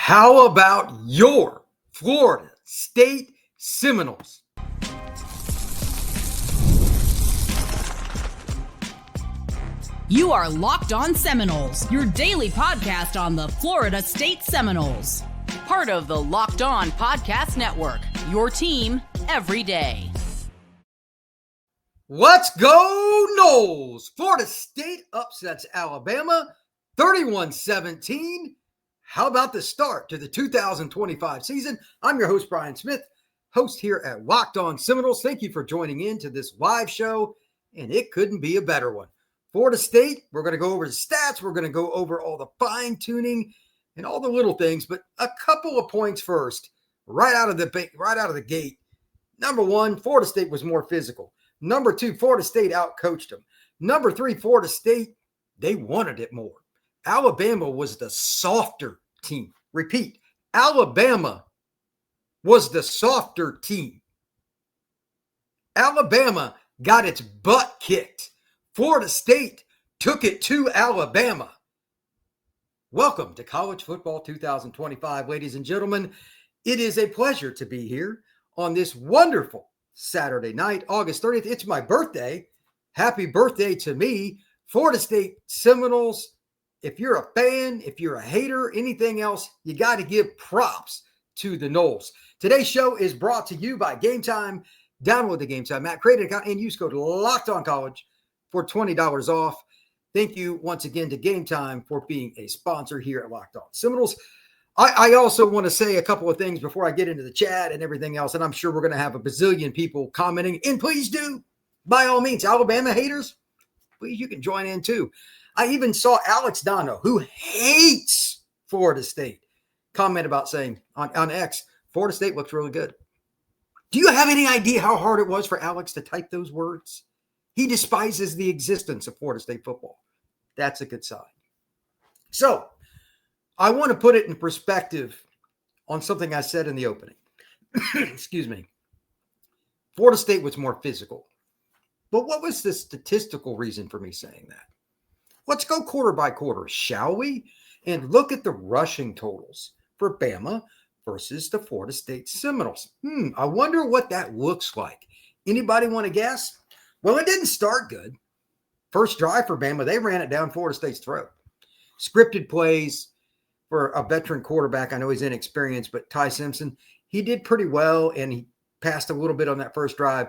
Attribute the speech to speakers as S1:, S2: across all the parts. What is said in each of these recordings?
S1: How about your Florida State Seminoles?
S2: You are Locked On Seminoles, your daily podcast on the Florida State Seminoles. Part of the Locked On Podcast Network, your team every day.
S1: Let's go Noles! Florida State upsets Alabama 31-17. How about the start to the 2025 season? I'm your host, Brian Smith, host here at Locked On Seminoles. Thank you for joining in to this live show, and it couldn't be a better one. Florida State, we're going to go over the stats. We're going to go over all the fine-tuning and all the little things, but a couple of points first, right out of the gate. Number one, Florida State was more physical. Number two, Florida State outcoached them. Number three, Florida State, they wanted it more. Alabama was the softer team. Repeat, Alabama was the softer team. Alabama got its butt kicked. Florida State took it to Alabama. Welcome to College Football 2025, ladies and gentlemen. It is a pleasure to be here on this wonderful Saturday night, August 30th. It's my birthday. Happy birthday to me. Florida State Seminoles. If you're a fan, if you're a hater, anything else, you got to give props to the Noles. Today's show is brought to you by Gametime. Download the Gametime app, create an account, and use code LOCKEDONCollege for $20 off. Thank you once again to Gametime for being a sponsor here at Locked On Seminoles. I also want to say a couple of things before I get into the chat and everything else, and I'm sure we're going to have a bazillion people commenting, and please do, by all means, Alabama haters, please, you can join in too. I even saw Alex Dono, who hates Florida State, comment about saying on X, Florida State looks really good. Do you have any idea how hard it was for Alex to type those words? He despises the existence of Florida State football. That's a good sign. So, I want to put it in perspective on something I said in the opening. Excuse me. Florida State was more physical. But what was the statistical reason for me saying that? Let's go quarter by quarter, shall we? And look at the rushing totals for Bama versus the Florida State Seminoles. I wonder what that looks like. Anybody want to guess? Well, it didn't start good. First drive for Bama, they ran it down Florida State's throat. Scripted plays for a veteran quarterback. I know he's inexperienced, but Ty Simpson, he did pretty well, and he passed a little bit on that first drive.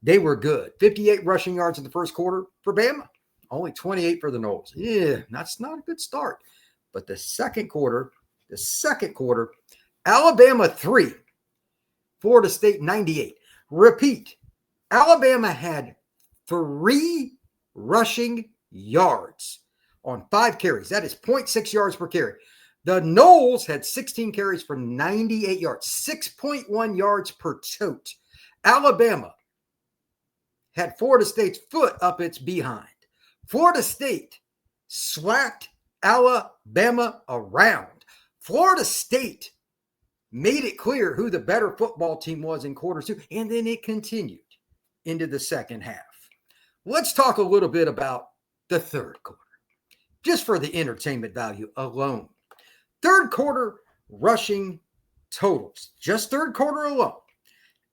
S1: They were good. 58 rushing yards in the first quarter for Bama. Only 28 for the Noles. Yeah, that's not a good start. But the second quarter, Alabama 3, Florida State 98. Repeat, Alabama had 3 rushing yards on 5 carries. That is 0.6 yards per carry. The Noles had 16 carries for 98 yards, 6.1 yards per tote. Alabama had Florida State's foot up its behind. Florida State slapped Alabama around. Florida State made it clear who the better football team was in quarter 2, and then it continued into the second half. Let's talk a little bit about the third quarter, just for the entertainment value alone. Third quarter rushing totals, just third quarter alone.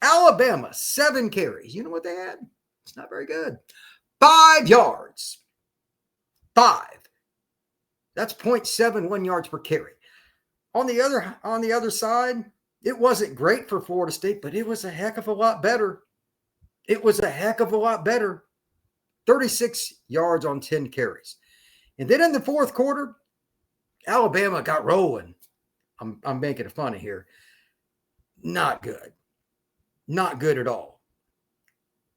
S1: Alabama, 7 carries. You know what they had? It's not very good. 5 yards. 5. That's 0.71 yards per carry. On the other side, it wasn't great for Florida State, but it was a heck of a lot better. 36 yards on 10 carries. And then in the fourth quarter, Alabama got rolling. I'm making it funny here. Not good. Not good at all.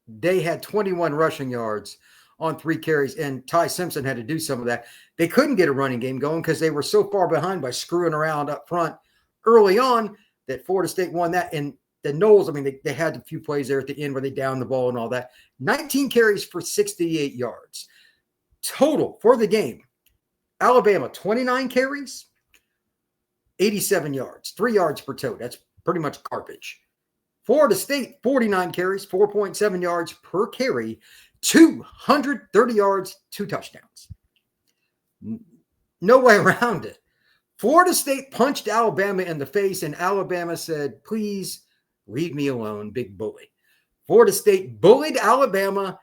S1: They had 21 rushing yards on 3 carries, and Ty Simpson had to do some of that. They couldn't get a running game going because they were so far behind by screwing around up front early on that Florida State won that. And the Noles, I mean, they had a few plays there at the end where they downed the ball and all that. 19 carries for 68 yards. Total for the game, Alabama, 29 carries, 87 yards, 3 yards per tote. That's pretty much garbage. Florida State, 49 carries, 4.7 yards per carry, 230 yards, 2 touchdowns. No way around it. Florida State punched Alabama in the face, and Alabama said, please leave me alone, big bully. Florida State bullied Alabama.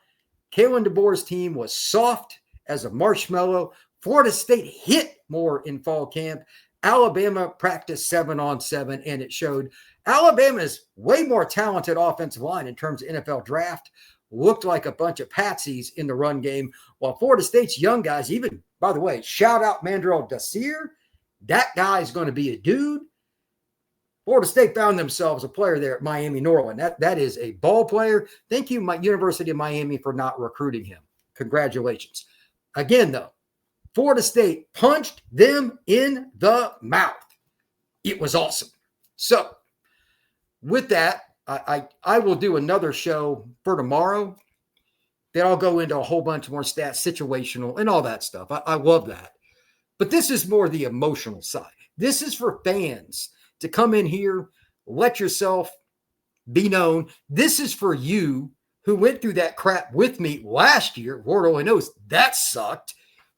S1: Kalen DeBoer's team was soft as a marshmallow. Florida State hit more in fall camp. Alabama practiced 7-on-7, and it showed. Alabama is way more talented offensive line in terms of NFL draft. Looked like a bunch of patsies in the run game, while Florida State's young guys, even, by the way, shout out Mandrell Dacier. That guy is going to be a dude. Florida State found themselves a player there at Miami Norland. That is a ball player. Thank you, University of Miami, for not recruiting him. Congratulations. Again, though, Florida State punched them in the mouth. It was awesome. So, with that, I will do another show for tomorrow. Then I'll go into a whole bunch more stats, situational, and all that stuff. I love that. But this is more the emotional side. This is for fans to come in here, let yourself be known. This is for you who went through that crap with me last year. Lord only knows that sucked.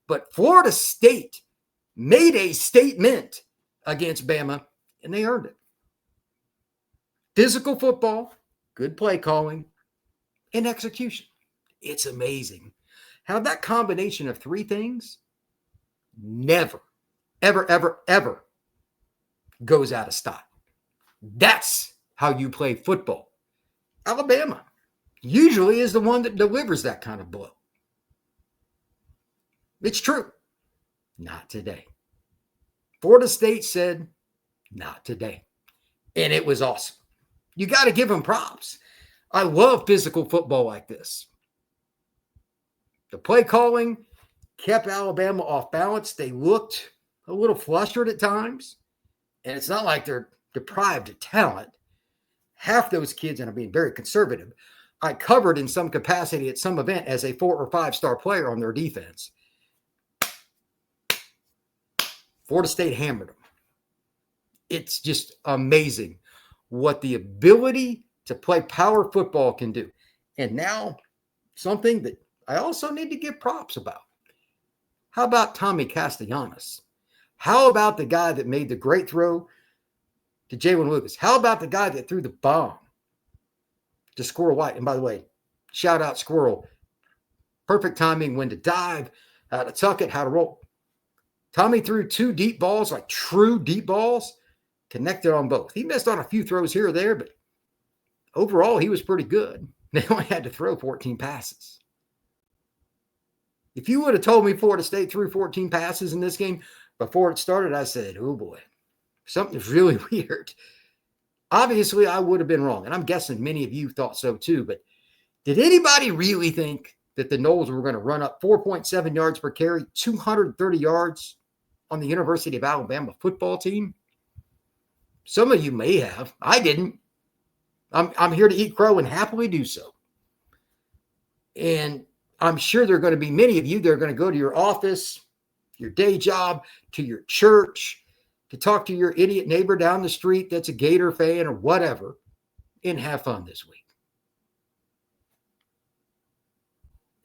S1: But Florida State made a statement against Bama, and they earned it. Physical football, good play calling, and execution. It's amazing how that combination of three things never, ever, ever, ever goes out of style. That's how you play football. Alabama usually is the one that delivers that kind of blow. It's true. Not today. Florida State said, not today. And it was awesome. You got to give them props. I love physical football like this. The play calling kept Alabama off balance. They looked a little flustered at times. And it's not like they're deprived of talent. Half those kids, and I'm being very conservative, I covered in some capacity at some event as a 4- or 5-star player on their defense. Florida State hammered them. It's just amazing what the ability to play power football can do. And now, something that I also need to give props about. How about Tommy Castellanos? How about the guy that made the great throw to Jalen Lucas? How about the guy that threw the bomb to Squirrel White? And by the way, shout out Squirrel. Perfect timing, when to dive, how to tuck it, how to roll. Tommy threw 2 deep balls, like true deep balls, connected on both. He missed on a few throws here or there, but overall, he was pretty good. They only had to throw 14 passes. If you would have told me Florida State threw 14 passes in this game before it started, I said, oh boy, something's really weird. Obviously, I would have been wrong, and I'm guessing many of you thought so too, but did anybody really think that the Noles were going to run up 4.7 yards per carry, 230 yards on the University of Alabama football team? Some of you may have. I didn't. I'm here to eat crow and happily do so. And I'm sure there are going to be many of you that are going to go to your office, your day job, to your church, to talk to your idiot neighbor down the street that's a Gator fan or whatever, and have fun this week.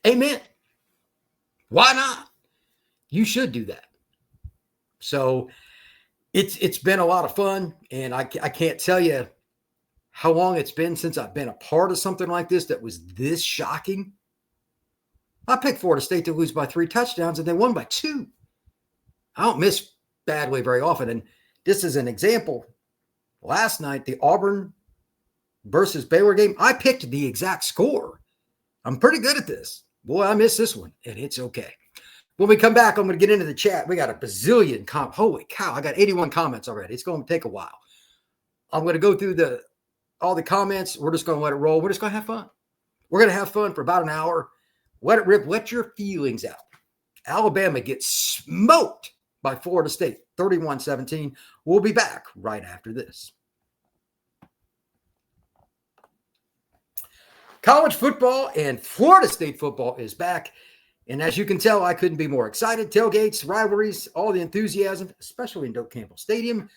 S1: Amen. Why not? You should do that. So it's been a lot of fun, and I can't tell you how long it's been since I've been a part of something like this that was this shocking. I picked Florida State to lose by 3 touchdowns, and they won by 2. I don't miss badly very often, and this is an example. Last night, the Auburn versus Baylor game, I picked the exact score. I'm pretty good at this. Boy, I missed this one, and it's okay. When we come back, I'm going to get into the chat. We got a bazillion holy cow, I got 81 comments already. It's going to take a while. I'm going to go through all the comments. We're just going to let it roll. We're just going to have fun. We're going to have fun for about an hour. Let it rip. Let your feelings out. Alabama gets smoked by Florida State, 31-17. We'll be back right after this. College football and Florida State football is back. And as you can tell, I couldn't be more excited. Tailgates, rivalries, all the enthusiasm, especially in Doak Campbell Stadium.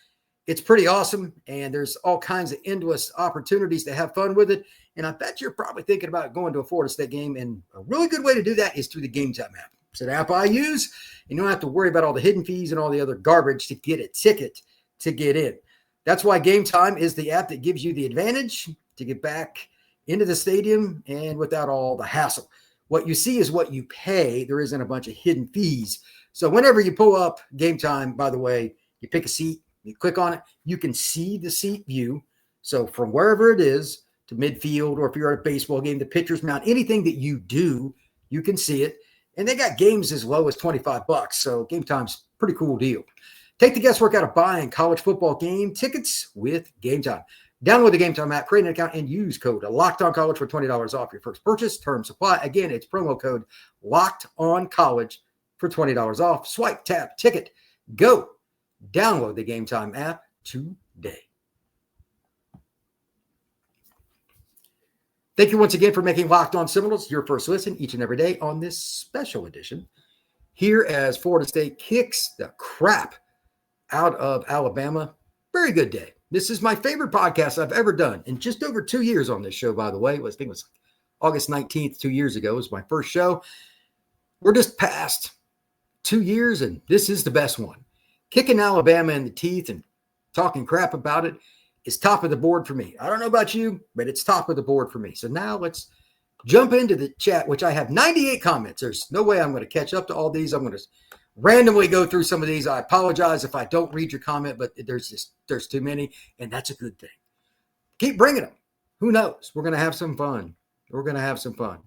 S1: It's pretty awesome, and there's all kinds of endless opportunities to have fun with it. And I bet you're probably thinking about going to a Florida State game, and a really good way to do that is through the Gametime app. It's an app I use. You don't have to worry about all the hidden fees and all the other garbage to get a ticket to get in. That's why Gametime is the app that gives you the advantage to get back into the stadium and without all the hassle. What you see is what you pay. There isn't a bunch of hidden fees. So whenever you pull up Gametime, by the way, you pick a seat, you click on it, you can see the seat view. So from wherever it is to midfield, or if you're at a baseball game, the pitcher's mound, anything that you do, you can see it. And they got games as low as $25. So Gametime's a pretty cool deal. Take the guesswork out of buying college football game tickets with Gametime. Download the Gametime app, create an account, and use code LOCKEDONCollege for $20 off your first purchase. Terms apply. Again, it's promo code LOCKEDONCollege for $20 off. Swipe, tap, ticket, go. Download the Gametime app today. Thank you once again for making Locked On Seminoles your first listen each and every day on this special edition. Here as Florida State kicks the crap out of Alabama. Very good day. This is my favorite podcast I've ever done in just over 2 years on this show, by the way. I think it was August 19th, 2 years ago was my first show. We're just past 2 years, and this is the best one. Kicking Alabama in the teeth and talking crap about it is top of the board for me. I don't know about you, but it's top of the board for me. So now let's jump into the chat, which I have 98 comments. There's no way I'm going to catch up to all these. I'm going to randomly go through some of these. I apologize if I don't read your comment, but there's too many, and that's a good thing. Keep bringing them. Who knows? We're going to have some fun. We're going to have some fun.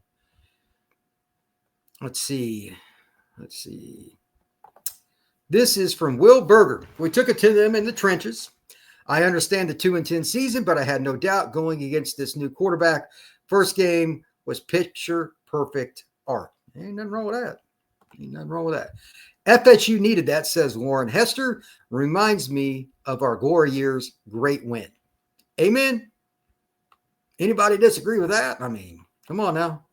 S1: Let's see. This is from Will Berger. We took it to them in the trenches. I understand the 2-10 season, but I had no doubt going against this new quarterback. First game was picture perfect art. Ain't nothing wrong with that. FSU needed that, says Lauren Hester. Reminds me of our glory years. Great win. Amen. Anybody disagree with that? I mean, come on now.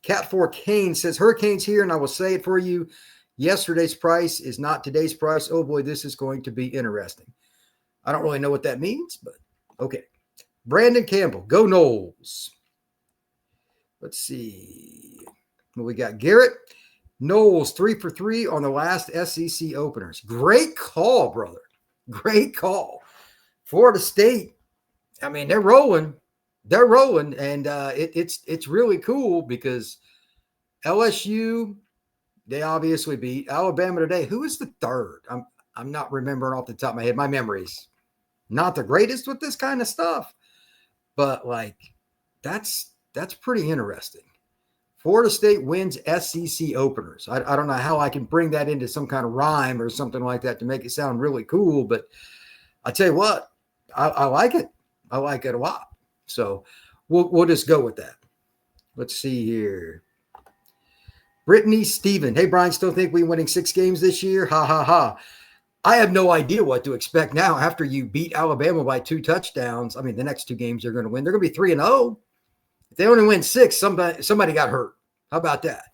S1: Cat 4 Kane says, Hurricanes here, and I will say it for you. Yesterday's price is not today's price. Oh boy, this is going to be interesting. I don't really know what that means, but okay. Brandon Campbell, go Noles. Let's see. Well, we got Garrett. Noles 3 for 3 on the last SEC openers. Great call, brother. Great call. Florida State, I mean, they're rolling. And it's really cool because LSU, they obviously beat Alabama today. Who is the third? I'm not remembering off the top of my head. My memory's not the greatest with this kind of stuff, but like that's pretty interesting. Florida State wins SEC openers. I don't know how I can bring that into some kind of rhyme or something like that to make it sound really cool, but I tell you what, I like it. I like it a lot. So we'll just go with that. Let's see here. Brittany Steven. Hey, Brian, still think we're winning 6 games this year? Ha, ha, ha. I have no idea what to expect now after you beat Alabama by 2 touchdowns. I mean, the next 2 games they're going to win. They're going to be 3-0. If they only win 6, somebody got hurt. How about that?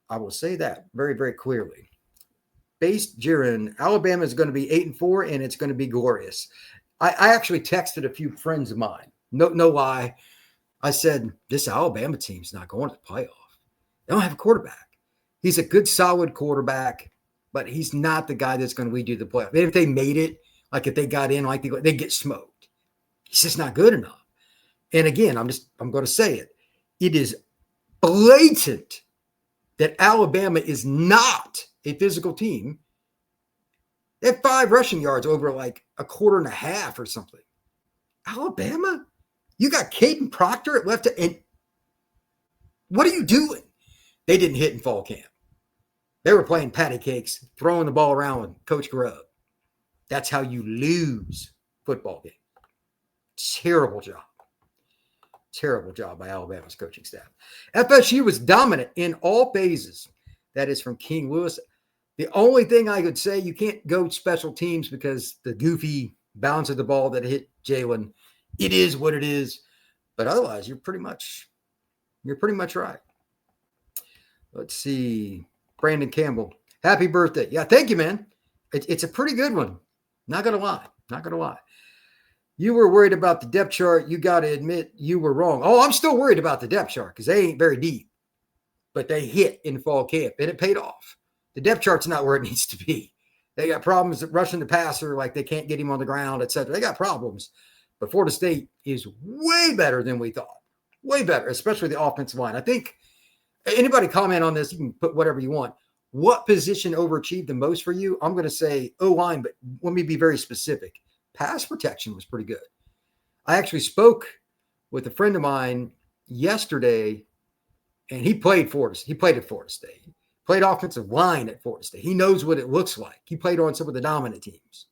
S1: I will say that very, very clearly. Based Jiren, Alabama is going to be 8-4, and it's going to be glorious. I actually texted a few friends of mine. No lie. I said, this Alabama team's not going to the playoff. They don't have a quarterback. He's a good, solid quarterback, but he's not the guy that's going to lead you to the playoff. And if they made it, like if they got in, like they get smoked. He's just not good enough. And again, I'm going to say it. It is blatant that Alabama is not a physical team. They have 5 rushing yards over like a quarter and a half or something. Alabama? You got Caden Proctor at left. And what are you doing? They didn't hit in fall camp. They were playing patty cakes, throwing the ball around with Coach Grubb. That's how you lose football games. Terrible job. Terrible job by Alabama's coaching staff. FSU was dominant in all phases. That is from King Lewis. The only thing I could say, you can't go special teams because the goofy bounce of the ball that hit Jalen, it is what it is. But otherwise, you're pretty much right. Let's see. Brandon Campbell. Happy birthday. Yeah, thank you, man. It's a pretty good one. Not going to lie. You were worried about the depth chart. You got to admit you were wrong. Oh, I'm still worried about the depth chart because they ain't very deep. but they hit in fall camp, and it paid off. The depth chart's not where it needs to be. They got problems rushing the passer, like they can't get him on the ground, et cetera. They got problems. But Florida State is way better than we thought. Way better, especially the offensive line. I think anybody comment on this, you can put whatever you want. What position overachieved the most for you? I'm going to say O-line, but let me be very specific. Pass protection was pretty good. I actually spoke with a friend of mine yesterday, and he played at Florida State. He played offensive line at Florida State. He knows what it looks like. He played on some of the dominant teams.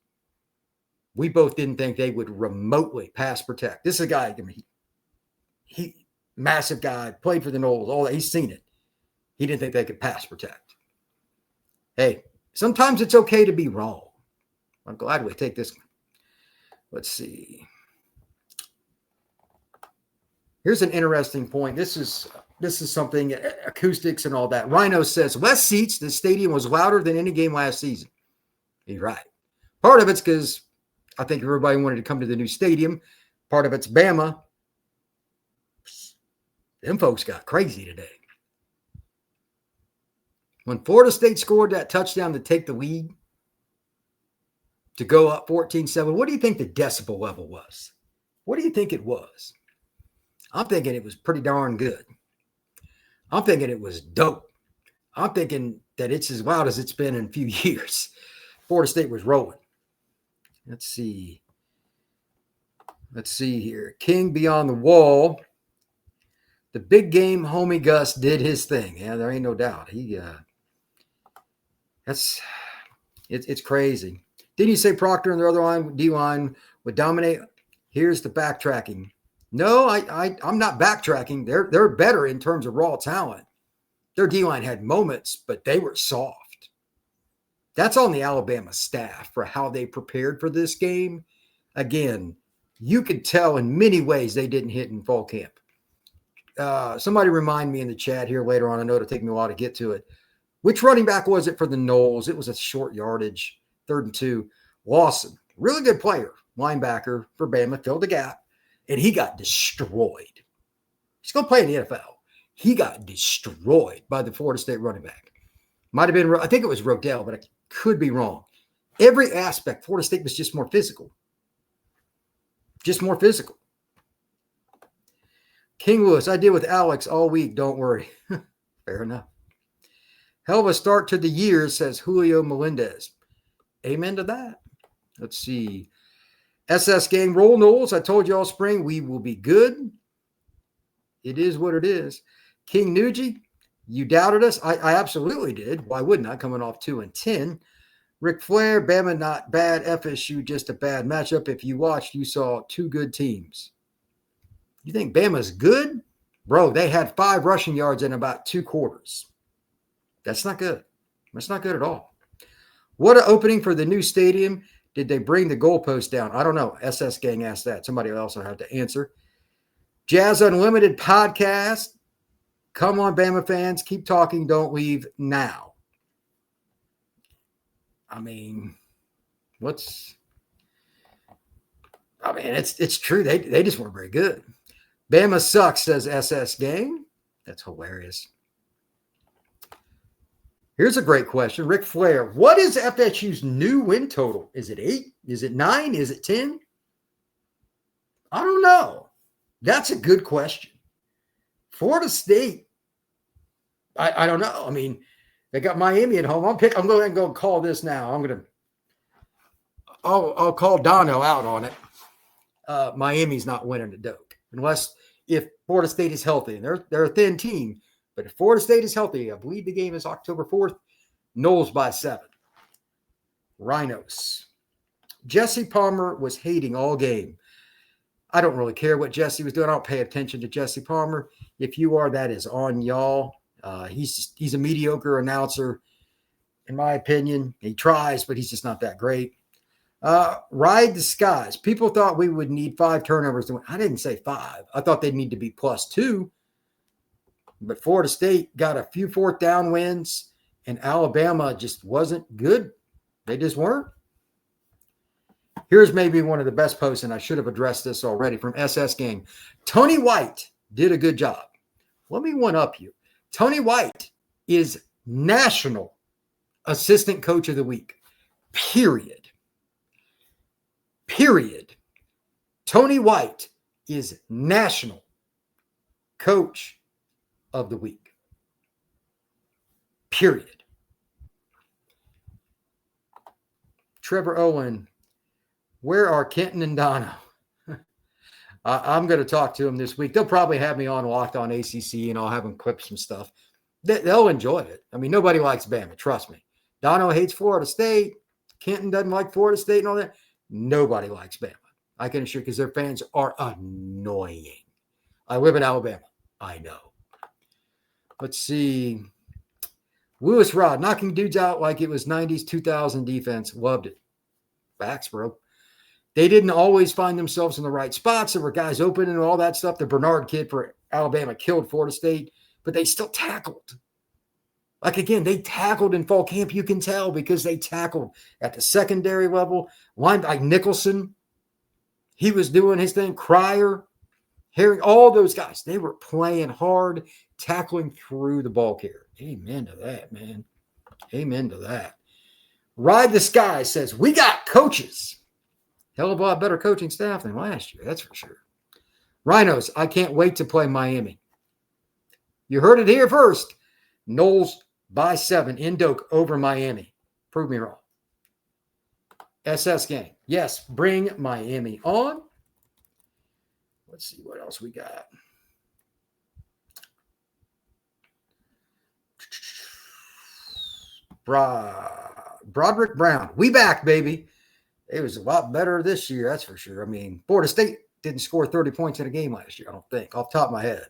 S1: We both didn't think they would remotely pass protect. This is a guy, I mean, he massive guy, played for the Noles, all that. He's seen it. He didn't think they could pass protect. Hey, sometimes it's okay to be wrong. I'm glad we take this one. Let's see. Here's an interesting point. This is something, acoustics and all that. Rhino says, less seats, the stadium was louder than any game last season. He's right. Part of it's because I think everybody wanted to come to the new stadium. Part of it's Bama. Them folks got crazy today. When Florida State scored that touchdown to take the lead, to go up 14-7, what do you think the decibel level was? What do you think it was? I'm thinking it was pretty darn good. I'm thinking it was dope. I'm thinking that it's as loud as it's been in a few years. Florida State was rolling. Let's see here. King Beyond the Wall. The big game homie Gus did his thing. Yeah, there ain't no doubt. It's crazy. Didn't you say Proctor and the other line, D-line, would dominate? Here's the backtracking. No, I'm not backtracking. They're better in terms of raw talent. Their D-line had moments, but they were soft. That's on the Alabama staff for how they prepared for this game. Again, you could tell in many ways they didn't hit in fall camp. Somebody remind me in the chat here later on. I know it'll take me a while to get to it. Which running back was it for the Noles? It was a short yardage, 3rd and 2. Lawson, really good player, linebacker for Bama, filled the gap, and he got destroyed. He's going to play in the NFL. He got destroyed by the Florida State running back. Might have been, I think it was Rodell, but I could be wrong. Every aspect, Florida State was just more physical. Just more physical. King Lewis, I deal with Alex all week. Don't worry. Fair enough. Hell of a start to the year, says Julio Melendez. Amen to that. Let's see. SS Gang, roll Knowles. I told you all spring we will be good. It is what it is. King Nugie, you doubted us. I absolutely did. Why wouldn't I? Coming off 2-10. Ric Flair, Bama not bad. FSU just a bad matchup. If you watched, you saw two good teams. You think Bama's good? Bro, they had 5 rushing yards in about 2 quarters. That's not good. That's not good at all. What an opening for the new stadium. Did they bring the goalpost down? I don't know. SS Gang asked that. Somebody else will have to answer. Jazz Unlimited podcast. Come on, Bama fans. Keep talking. Don't leave now. I mean, it's true. They just weren't very good. Bama sucks, says SS Gang. That's hilarious. Here's a great question. Ric Flair, what is FSU's new win total? Is it 8? Is it 9? Is it 10? I don't know. That's a good question. Florida State, I don't know. I mean, they got Miami at home. I'm going to go ahead and go call this now. I'll call Dono out on it. Miami's not winning the Doak unless if Florida State is healthy. And they're a thin team. But if Florida State is healthy, I believe the game is October 4th. Noles by 7. Rhinos. Jesse Palmer was hating all game. I don't really care what Jesse was doing. I don't pay attention to Jesse Palmer. If you are, that is on y'all. He's a mediocre announcer, in my opinion. He tries, but he's just not that great. Ride the skies. People thought we would need 5 turnovers to win. I didn't say 5. I thought they'd need to be +2. But Florida State got a few 4th down wins, and Alabama just wasn't good. They just weren't. Here's maybe one of the best posts, and I should have addressed this already, from SS Gang. Tony White did a good job. Let me one-up you. Tony White is National Assistant Coach of the Week. Period. Tony White is National Coach of the Week. Period. Trevor Owen, where are Kenton and Dono? I'm going to talk to them this week. They'll probably have me on Locked On ACC, and I'll have them clip some stuff. They'll enjoy it. I mean, nobody likes Bama, trust me. Dono hates Florida State. Kenton doesn't like Florida State and all that. Nobody likes Bama. I can assure you, because their fans are annoying. I live in Alabama. I know. Let's see. Lewis Rod, knocking dudes out like it was 90s, 2000 defense. Loved it. Facts, bro. They didn't always find themselves in the right spots. There were guys open and all that stuff. The Bernard kid for Alabama killed Florida State, but they still tackled. Like, again, they tackled in fall camp. You can tell because they tackled at the secondary level. Line like Nicholson, he was doing his thing. Cryer, Herring, all those guys, they were playing hard, tackling through the ball carrier. Amen to that, man. Amen to that. Ride the Sky says, we got coaches. Hell of a lot better coaching staff than last year, that's for sure. Rhinos, I can't wait to play Miami. You heard it here first. Noles by 7 in Doak over Miami. Prove me wrong. SS Gang, yes, bring Miami on. Let's see what else we got. Broderick Brown, we back, baby. It was a lot better this year, that's for sure. I mean, Florida State didn't score 30 points in a game last year, I don't think, off the top of my head.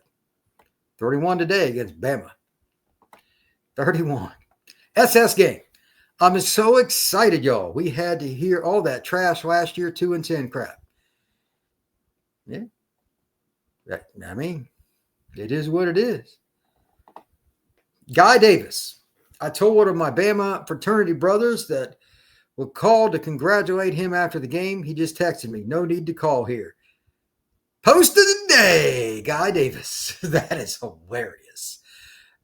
S1: 31 today against Bama. 31. SS Gang. I'm so excited, y'all. We had to hear all that trash last year, 2-10 crap. Yeah. I mean, it is what it is. Guy Davis. I told one of my Bama fraternity brothers that would call to congratulate him after the game. He just texted me. No need to call here. Post of the day, Guy Davis. That is hilarious.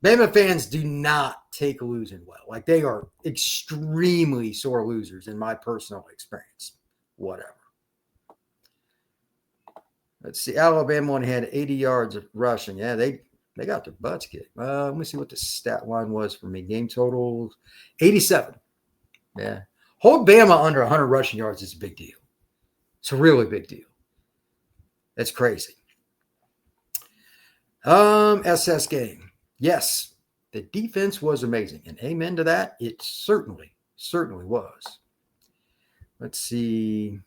S1: Bama fans do not take losing well. Like, they are extremely sore losers in my personal experience. Whatever. Let's see. Alabama only had 80 yards of rushing. Yeah, they got their butts kicked. Let me see what the stat line was for me. Game totals, 87. Yeah. Hold Bama under 100 rushing yards is a big deal. It's a really big deal. That's crazy. SS Gang. Yes, the defense was amazing. And amen to that. It certainly was. Let's see.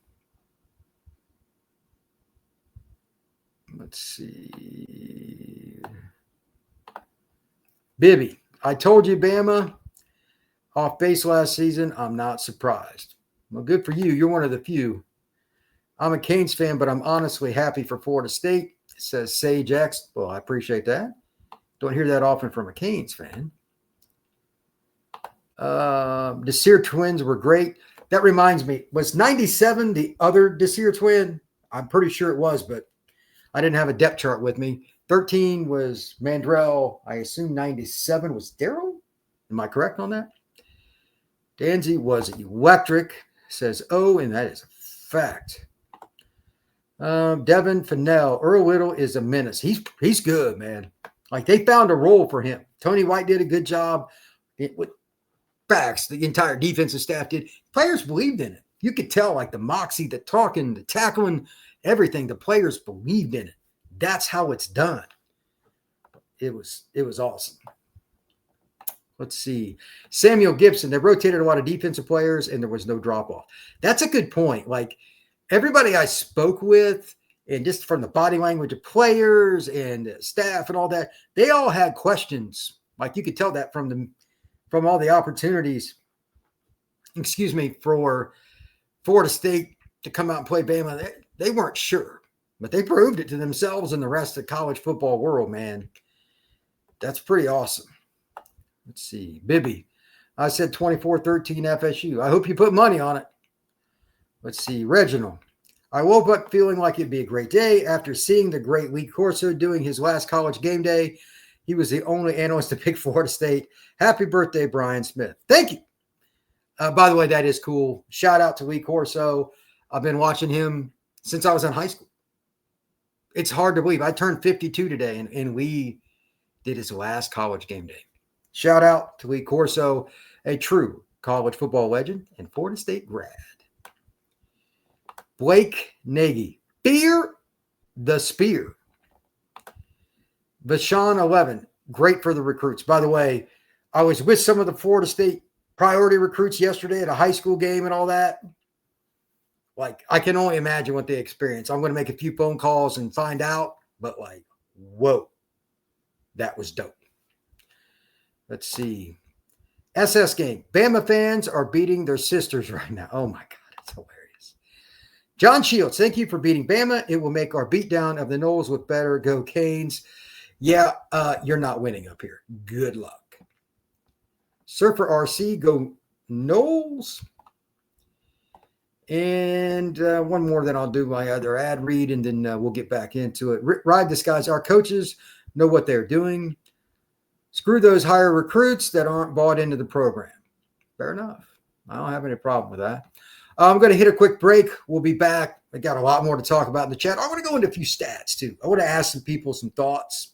S1: Bibby, I told you Bama off base last season. I'm not surprised. Well, good for you. You're one of the few. I'm a Canes fan, but I'm honestly happy for Florida State, says Sage X. Well, I appreciate that. Don't hear that often from a Canes fan. Desir twins were great. That reminds me, was 97 the other Desir twin? I'm pretty sure it was, but I didn't have a depth chart with me. 13 was Mandrell. I assume 97 was Daryl. Am I correct on that? Danzy was electric, says, oh, and that is a fact. Devin Fennell, Earl Little is a menace. He's good, man. Like, they found a role for him. Tony White did a good job. With facts, the entire defensive staff did. Players believed in it. You could tell, like, the moxie, the talking, the tackling, everything. The players believed in it. That's how it's done. It was awesome. Let's see. Samuel Gibson, they rotated a lot of defensive players, and there was no drop-off. That's a good point. Like, everybody I spoke with, and just from the body language of players and staff and all that, they all had questions. Like, you could tell that from all the opportunities, for Florida State to come out and play Bama. They weren't sure, but they proved it to themselves and the rest of the college football world, man. That's pretty awesome. Let's see. Bibby, I said 24-13 FSU. I hope you put money on it. Let's see. Reginald, I woke up feeling like it'd be a great day after seeing the great Lee Corso doing his last college game day. He was the only analyst to pick Florida State. Happy birthday, Brian Smith. Thank you. By the way, that is cool. Shout out to Lee Corso. I've been watching him since I was in high school. It's hard to believe. I turned 52 today, and Lee did his last college game day. Shout out to Lee Corso, a true college football legend and Florida State grad. Blake Nagy, fear the spear. Vashon 11, great for the recruits. By the way, I was with some of the Florida State priority recruits yesterday at a high school game and all that. Like, I can only imagine what they experience. I'm going to make a few phone calls and find out, but like, whoa, that was dope. Let's see. SS game. Bama fans are beating their sisters right now. Oh my God, it's hilarious. John Shields, thank you for beating Bama. It will make our beatdown of the Noles look better. Go Canes. Yeah, you're not winning up here. Good luck. Surfer RC, go Noles. And one more, then I'll do my other ad read, and then we'll get back into it. Ride this, guys. Our coaches know what they're doing. Screw those higher recruits that aren't bought into the program. Fair enough. I don't have any problem with that. I'm going to hit a quick break. We'll be back. I got a lot more to talk about in the chat. I want to go into a few stats, too. I want to ask some people some thoughts,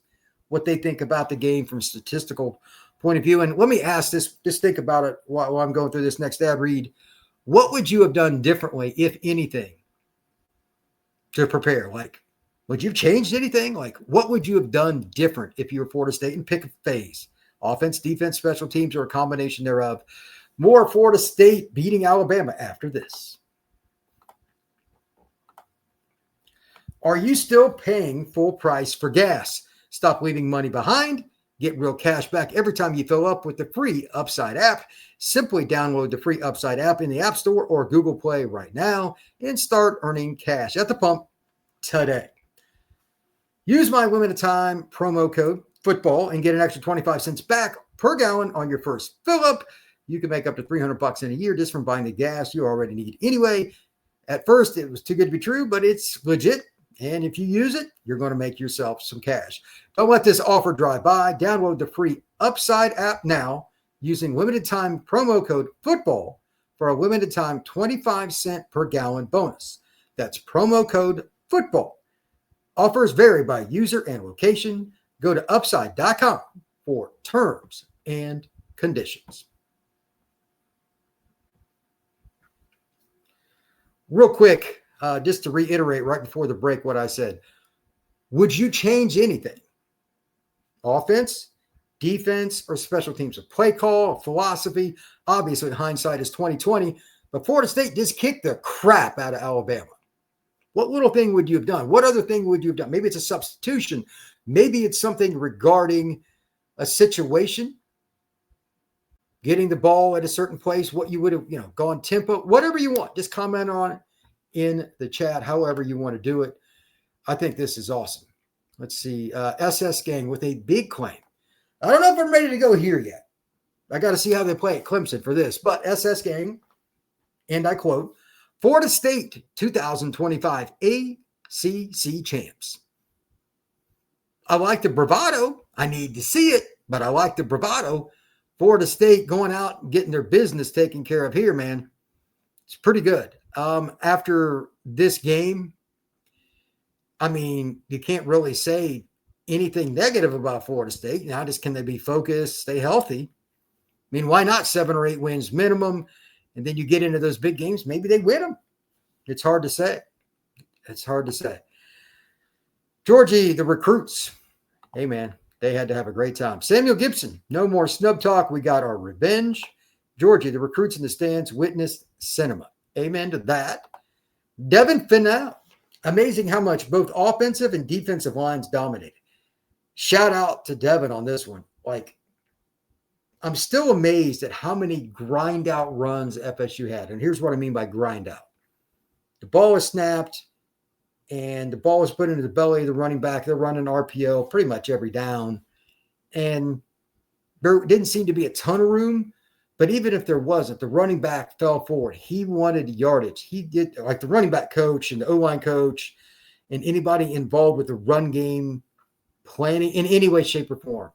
S1: what they think about the game from a statistical point of view. And let me ask this, just think about it while I'm going through this next ad read. What would you have done differently, if anything, to prepare? Like, would you have changed anything? Like, what would you have done different if you were Florida State? And pick a phase. Offense, defense, special teams, or a combination thereof. More Florida State beating Alabama after this. Are you still paying full price for gas? Stop leaving money behind. Get real cash back every time you fill up with the free Upside app. Simply download the free Upside app in the App Store or Google Play right now and start earning cash at the pump today. Use my limited time promo code football and get an extra 25 cents back per gallon on your first fill up. You can make up to $300 in a year just from buying the gas you already need anyway. At first, it was too good to be true, but it's legit. And if you use it, you're going to make yourself some cash. Don't let this offer drive by. Download the free Upside app now using limited time promo code football for a limited time 25-cent per gallon bonus. That's promo code football. Offers vary by user and location. Go to upside.com for terms and conditions. Real quick, just to reiterate right before the break what I said. Would you change anything? Offense, defense, or special teams? A play call, a philosophy? Obviously, hindsight is 20/20, but Florida State just kicked the crap out of Alabama. What little thing would you have done? What other thing would you have done? Maybe it's a substitution. Maybe it's something regarding a situation, getting the ball at a certain place, what you would have, gone tempo, whatever you want. Just comment on it in the chat, however you want to do it. I think this is awesome. Let's see. SS Gang with a big claim. I don't know if I'm ready to go here yet. I got to see how they play at Clemson for this. But SS Gang, and I quote, Florida State 2025 ACC champs. I like the bravado. I need to see it, but I like the bravado. Florida State going out and getting their business taken care of here, man. It's pretty good. After this game, I mean, you can't really say anything negative about Florida State. Now, just can they be focused, stay healthy? I mean, why not 7 or 8 wins minimum? And then you get into those big games, maybe they win them. It's hard to say. It's hard to say. Georgie, the recruits. Hey, man, they had to have a great time. Samuel Gibson, no more snub talk. We got our revenge. Georgie, the recruits in the stands witnessed cinema. Amen to that. Devin Fennell, amazing how much both offensive and defensive lines dominated. Shout out to Devin on this one. Like, I'm still amazed at how many grind out runs FSU had. And here's what I mean by grind out. The ball is snapped and the ball is put into the belly of the running back. They're running RPO pretty much every down. And there didn't seem to be a ton of room. But even if there wasn't, the running back fell forward. He wanted yardage. He did, like the running back coach and the O-line coach and anybody involved with the run game planning in any way, shape, or form.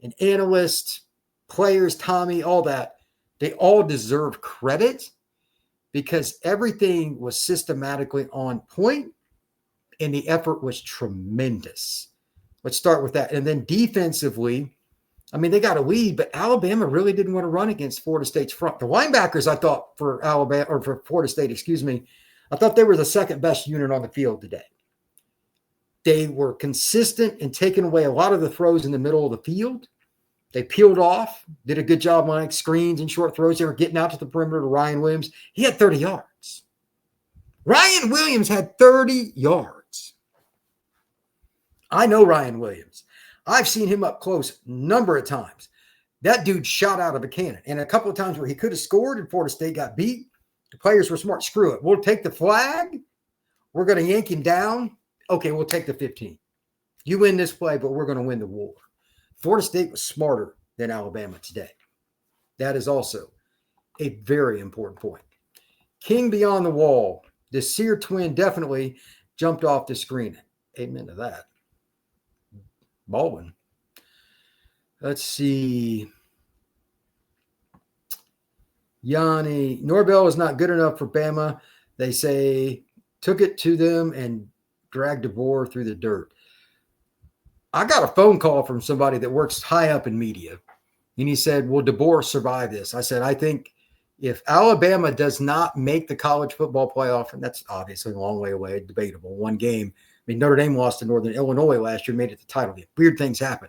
S1: and analysts, players, Tommy, all that, they all deserve credit because everything was systematically on point and the effort was tremendous. Let's start with that. And then defensively, I mean, they got a lead, but Alabama really didn't want to run against Florida State's front. The linebackers, I thought, for Alabama, or for Florida State, I thought they were the second best unit on the field today. They were consistent in taking away a lot of the throws in the middle of the field. They peeled off, did a good job on screens and short throws. They were getting out to the perimeter to Ryan Williams. He had 30 yards. Ryan Williams had 30 yards. I know Ryan Williams. I've seen him up close a number of times. That dude shot out of a cannon. And a couple of times where he could have scored and Florida State got beat, the players were smart. Screw it. We'll take the flag. We're going to yank him down. Okay, we'll take the 15. You win this play, but we're going to win the war. Florida State was smarter than Alabama today. That is also a very important point. King beyond the wall. The Sear twin definitely jumped off the screen. Amen to that. Baldwin. Let's see. Yanni. Norvell is not good enough for Bama. They say took it to them and dragged DeBoer through the dirt. I got a phone call from somebody that works high up in media, and he said, will DeBoer survive this? I said, I think if Alabama does not make the college football playoff, and that's obviously a long way away, debatable, one game. I mean, Notre Dame lost to Northern Illinois last year, made it the title game. Weird things happen.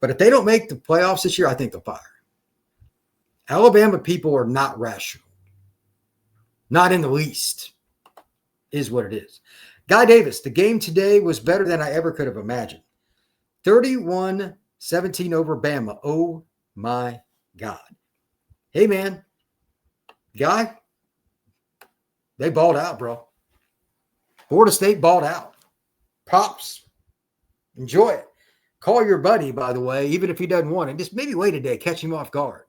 S1: But if they don't make the playoffs this year, I think they'll fire. Alabama people are not rational. Not in the least, is what it is. Guy Davis, the game today was better than I ever could have imagined. 31-17 over Bama. Oh, my God. Hey, man. Guy, they balled out, bro. Florida State balled out. Props. Enjoy it. Call your buddy, by the way, even if he doesn't want it. Just maybe wait a day, catch him off guard.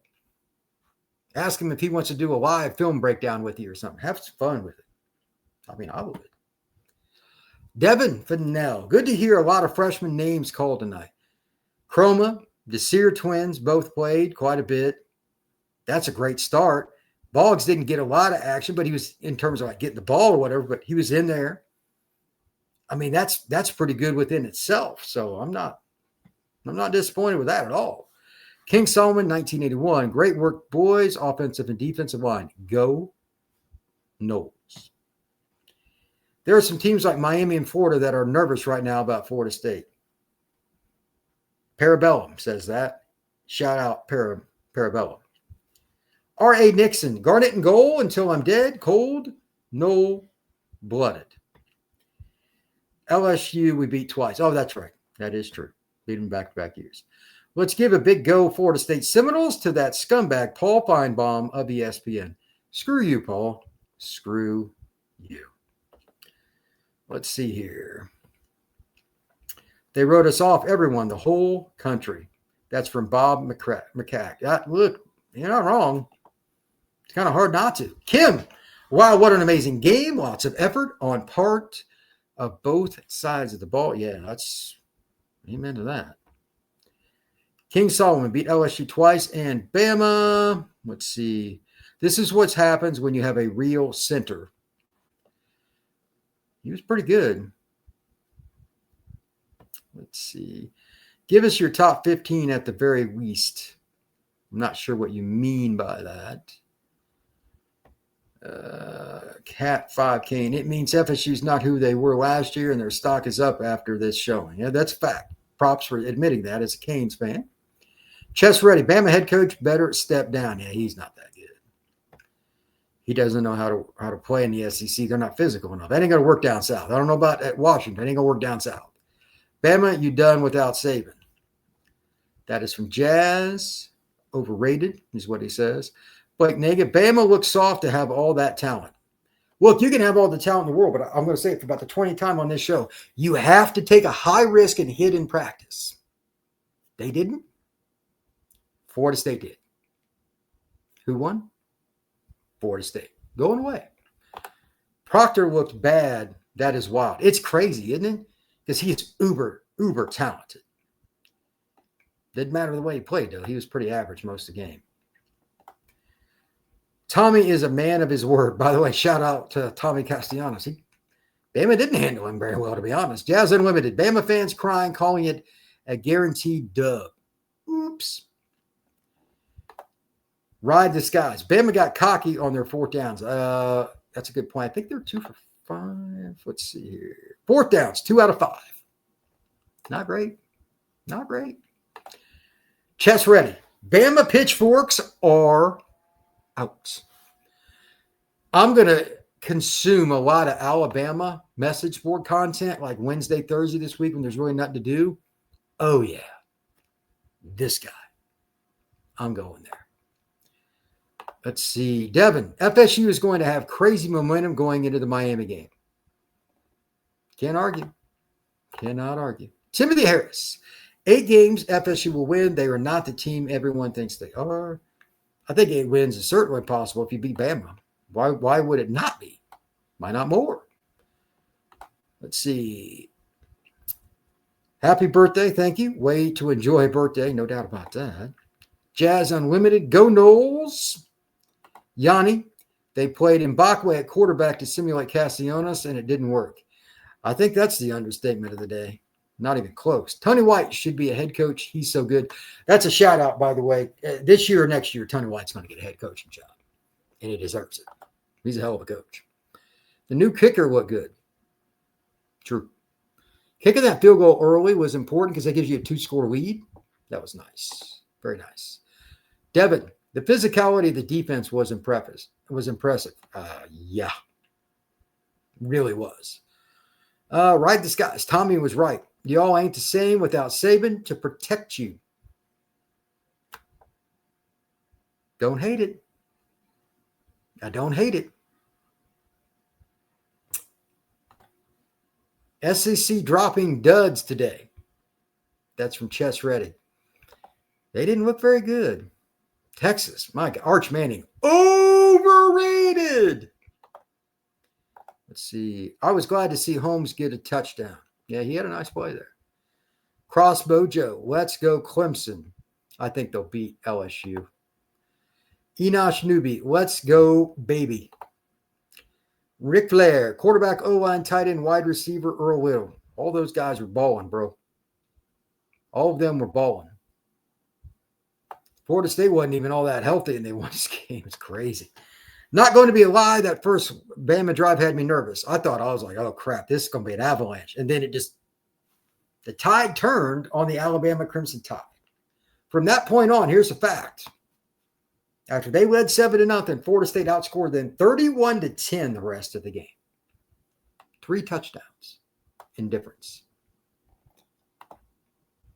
S1: Ask him if he wants to do a live film breakdown with you or something. Have some fun with it. I mean, I would. Devin Fennell. Good to hear a lot of freshman names called tonight. Chroma, the Sear twins both played quite a bit. That's a great start. Boggs didn't get a lot of action, but he was in terms of like getting the ball or whatever, but he was in there. I mean, that's pretty good within itself. So I'm not disappointed with that at all. King Solomon, 1981. Great work, boys. Offensive and defensive line. Go Noles. There are some teams like Miami and Florida that are nervous right now about Florida State. Parabellum says that. Shout out Parabellum. R.A. Nixon. Garnet and goal until I'm dead. Cold. No blooded. LSU we beat twice. Oh, that's right. That is true. Beat them back-to-back years. Let's give a big go Florida State Seminoles to that scumbag Paul Feinbaum of ESPN. Screw you, Paul. Screw you. Let's see here. They wrote us off, everyone, the whole country. That's from Bob McCack. Look, you're not wrong. It's kind of hard not to. Kim, wow, what an amazing game. Lots of effort on part of both sides of the ball. Yeah, that's amen to that. King Solomon beat LSU twice and Bama. Let's see. This is what happens when you have a real center. He was pretty good. Let's see. Give us your top 15 at the very least. I'm not sure what you mean by that. Cat 5K. And it means FSU's not who they were last year, and their stock is up after this showing. Yeah, that's fact. Props for admitting that as a Canes fan. Chess Ready. Bama head coach better step down. Yeah, he's not that good. He doesn't know how to play in the SEC. They're not physical enough. That ain't going to work down south. I don't know about at Washington. That ain't going to work down south. Bama, you done without Saban. That is from Jazz. Overrated is what he says. Blake Nagel, Bama looks soft to have all that talent. Look, you can have all the talent in the world, but I'm going to say it for about the 20th time on this show. You have to take a high risk and hit in practice. They didn't. Florida State did. Who won? Florida State. Going away. Proctor looked bad. That is wild. It's crazy, isn't it? Because he is uber talented. Didn't matter the way he played, though. He was pretty average most of the game. Tommy is a man of his word. By the way, shout out to Tommy Castellanos. Bama didn't handle him very well, to be honest. Jazz Unlimited. Bama fans crying, calling it a guaranteed dub. Oops. Ride the skies. Bama got cocky on their 4th downs. That's a good point. I think they're 2 for 5. Let's see here. 4th downs, 2 out of 5. Not great. Not great. Chest ready. Bama pitchforks are out. I'm going to consume a lot of Alabama message board content like Wednesday, Thursday this week when there's really nothing to do. Oh, yeah. This guy. I'm going there. Let's see. Devin, FSU is going to have crazy momentum going into the Miami game. Can't argue. Cannot argue. Timothy Harris. 8 games, FSU will win. They are not the team everyone thinks they are. I think 8 wins is certainly possible if you beat Bama. Why would it not be? Why not more? Let's see. Happy birthday. Thank you. Way to enjoy a birthday. No doubt about that. Jazz Unlimited. Go Noles. Yanni. They played Mbakwe at quarterback to simulate Castellanos, and it didn't work. I think that's the understatement of the day. Not even close. Tony White should be a head coach. He's so good. That's a shout out, by the way. This year or next year, Tony White's going to get a head coaching job, and he deserves it. He's a hell of a coach. The new kicker looked good. True. Kicking that field goal early was important because that gives you a 2-score lead. That was nice. Very nice. Devin, the physicality of the defense was impressive. Yeah. Really was. Ride the skies. Tommy was right. Y'all ain't the same without Saban to protect you. Don't hate it. I don't hate it. SEC dropping duds today. That's from Chess Ready. They didn't look very good. Texas, my God, Arch Manning, overrated. Let's see. I was glad to see Holmes get a touchdown. Yeah, he had a nice play there. Crossbow Joe, let's go Clemson. I think they'll beat LSU. Enosh Newby, let's go baby. Ric Flair, quarterback, O-line, tight end, wide receiver, Earl Little. All those guys were balling, bro. All of them were balling. Florida State wasn't even all that healthy, and they won this game. It's crazy. Not going to be a lie. That first Bama drive had me nervous. I was like, oh, crap, this is going to be an avalanche. And then the tide turned on the Alabama Crimson Tide. From that point on, here's the fact. After they led 7-0, Florida State outscored them 31-10 the rest of the game. 3 touchdowns in difference.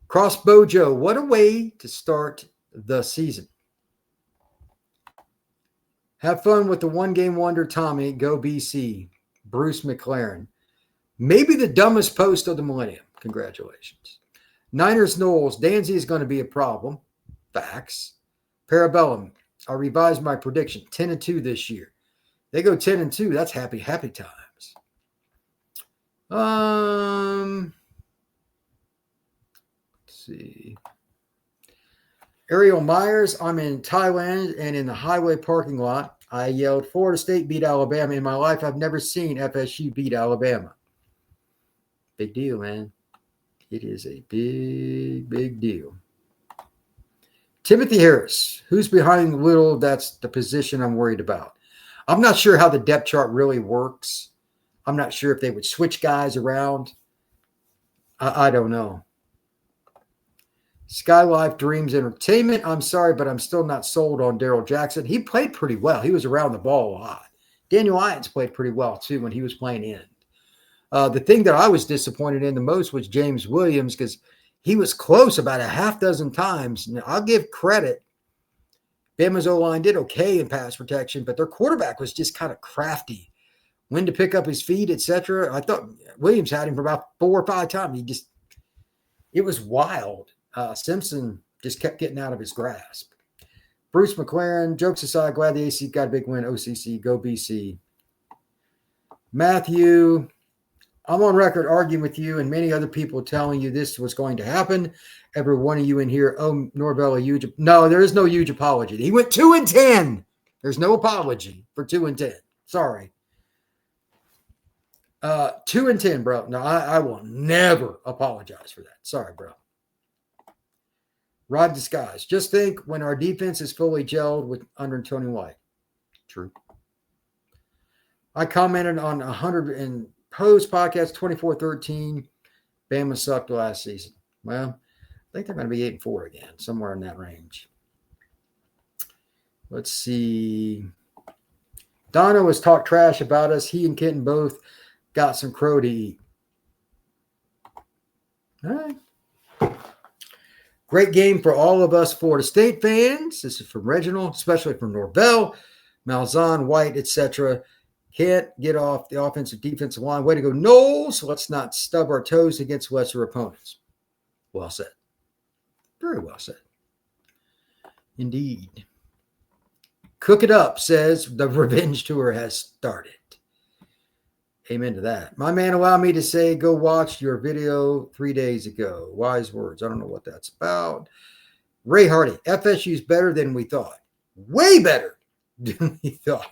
S1: Crossbow Joe, what a way to start the season. Have fun with the one-game wonder, Tommy. Go BC. Bruce McLaren. Maybe the dumbest post of the millennium. Congratulations. Niners Knowles. Danzy is going to be a problem. Facts. Parabellum. I revised my prediction. 10-2 this year. They go 10-2. That's happy times. Let's see. Ariel Myers, I'm in Thailand and in the highway parking lot. I yelled, Florida State beat Alabama. In my life, I've never seen FSU beat Alabama. Big deal, man. It is a big, big deal. Timothy Harris, who's behind Little? That's the position I'm worried about. I'm not sure how the depth chart really works. I'm not sure if they would switch guys around. I don't know. Sky Life Dreams Entertainment. I'm sorry, but I'm still not sold on Darrell Jackson. He played pretty well. He was around the ball a lot. Daniel Lyons played pretty well, too, when he was playing in. The thing that I was disappointed in the most was James Williams because he was close about a half dozen times. Now, I'll give credit. Bama's O-line did okay in pass protection, but their quarterback was just kind of crafty. When to pick up his feet, etc. I thought Williams had him for about 4 or 5 times. It was wild. Simpson just kept getting out of his grasp. Bruce McLaren, jokes aside, glad the AC got a big win. OCC, go BC. Matthew, I'm on record arguing with you and many other people telling you this was going to happen. Every one of you in here, Norvell, a huge. No, there is no huge apology. He went 2-10. There's no apology for 2-10. Sorry. 2-10, bro. No, I will never apologize for that. Sorry, bro. Rod Disguise. Just think when our defense is fully gelled with under Tony White. True. I commented on 100 in post podcast 24-13. Bama sucked last season. Well, I think they're going to be 8-4 again, somewhere in that range. Let's see. Dono has talked trash about us. He and Kenton both got some crow to eat. All right. Great game for all of us Florida State fans. This is from Reginald, especially from Norvell, Malzahn, White, etc. Can't get off the offensive defensive line. Way to go, Noles. Let's not stub our toes against lesser opponents. Well said. Very well said. Indeed. Cook it up, says the revenge tour has started. Amen to that. My man allowed me to say, go watch your video 3 days ago. Wise words. I don't know what that's about. Ray Hardy, FSU's better than we thought. Way better than we thought.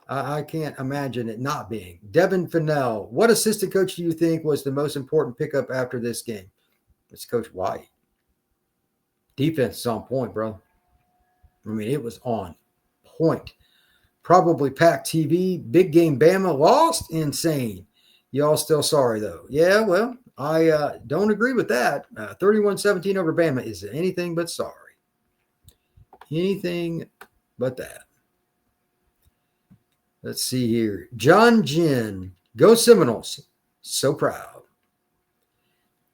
S1: I can't imagine it not being. Devin Fennell, what assistant coach do you think was the most important pickup after this game? It's Coach White. Defense is on point, bro. I mean, it was on point. Probably packed TV. Big game Bama lost. Insane. Y'all still sorry, though. Yeah, well, I don't agree with that. 31-17 over Bama is anything but sorry. Anything but that. Let's see here. John Jin. Go Seminoles. So proud.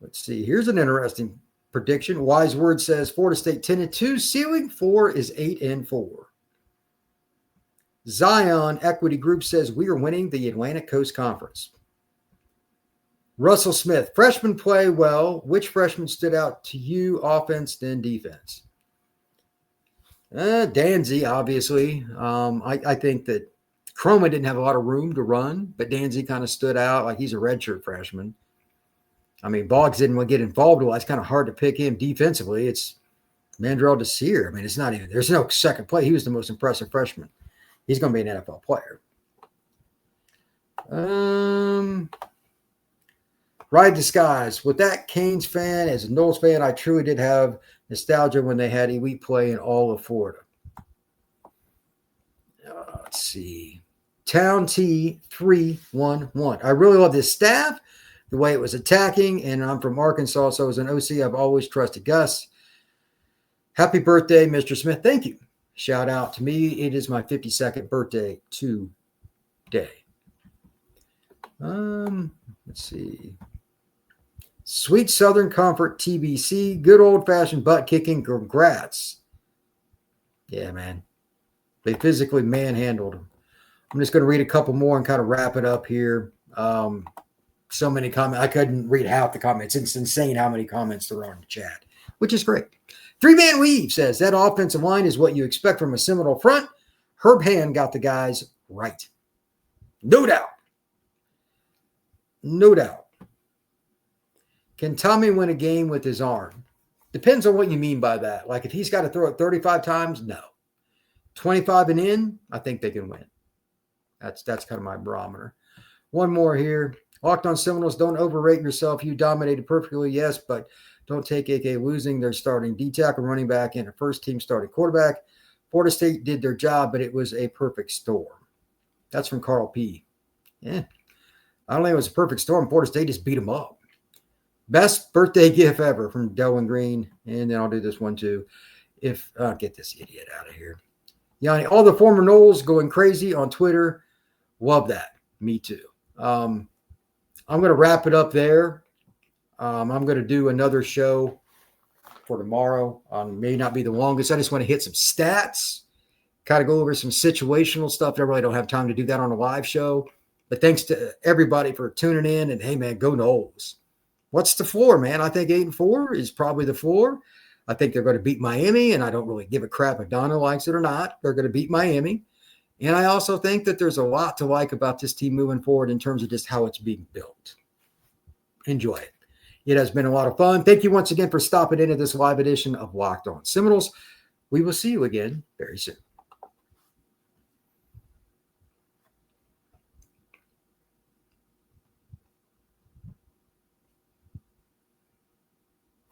S1: Let's see. Here's an interesting prediction. Wise Word says Florida State 10-2. Ceiling 4 is 8-4. Zion Equity Group says we are winning the Atlantic Coast Conference. Russell Smith, freshmen play well. Which freshman stood out to you, offense then defense? Danzy, obviously. I think that Chroma didn't have a lot of room to run, but Danzy kind of stood out like he's a redshirt freshman. I mean, Boggs didn't want to get involved a lot. It's kind of hard to pick him defensively. It's Mandrell Desir. I mean, it's not even – there's no second play. He was the most impressive freshman. He's going to be an NFL player. Ride Disguise. With that Canes fan, as a Knowles fan, I truly did have nostalgia when they had elite play in all of Florida. Let's see. Town T 311. I really love this staff, the way it was attacking, and I'm from Arkansas, so as an OC, I've always trusted Gus. Happy birthday, Mr. Smith. Thank you. Shout out to me. It is my 52nd birthday today. Let's see. Sweet Southern Comfort TBC. Good old-fashioned butt kicking. Congrats. Yeah, man. They physically manhandled them. I'm just going to read a couple more and kind of wrap it up here. So many comments. I couldn't read half the comments. It's insane how many comments there are in the chat, which is great. Three-Man Weave says that offensive line is what you expect from a Seminole front. Herb Hand got the guys right. No doubt. No doubt. Can Tommy win a game with his arm? Depends on what you mean by that. Like if he's got to throw it 35 times, no. 25 and in, I think they can win. That's kind of my barometer. One more here. Locked on Seminoles, don't overrate yourself. You dominated perfectly, yes, but don't take AK losing their starting D-tackle, running back, and a first-team starting quarterback. Florida State did their job, but it was a perfect storm. That's from Carl P. Yeah. I don't think it was a perfect storm. Florida State just beat them up. Best birthday gift ever from Delwyn Green. And then I'll do this one too. Get this idiot out of here. Yanni, all the former Knowles going crazy on Twitter. Love that. Me too. I'm going to wrap it up there. I'm going to do another show for tomorrow. May not be the longest. I just want to hit some stats, kind of go over some situational stuff. I really don't have time to do that on a live show. But thanks to everybody for tuning in. And, hey, man, go Knowles. What's the floor, man? I think 8-4 is probably the floor. I think they're going to beat Miami, and I don't really give a crap if Donna likes it or not. They're going to beat Miami. And I also think that there's a lot to like about this team moving forward in terms of just how it's being built. Enjoy it. It has been a lot of fun. Thank you once again for stopping into this live edition of Locked On Seminoles. We will see you again very soon.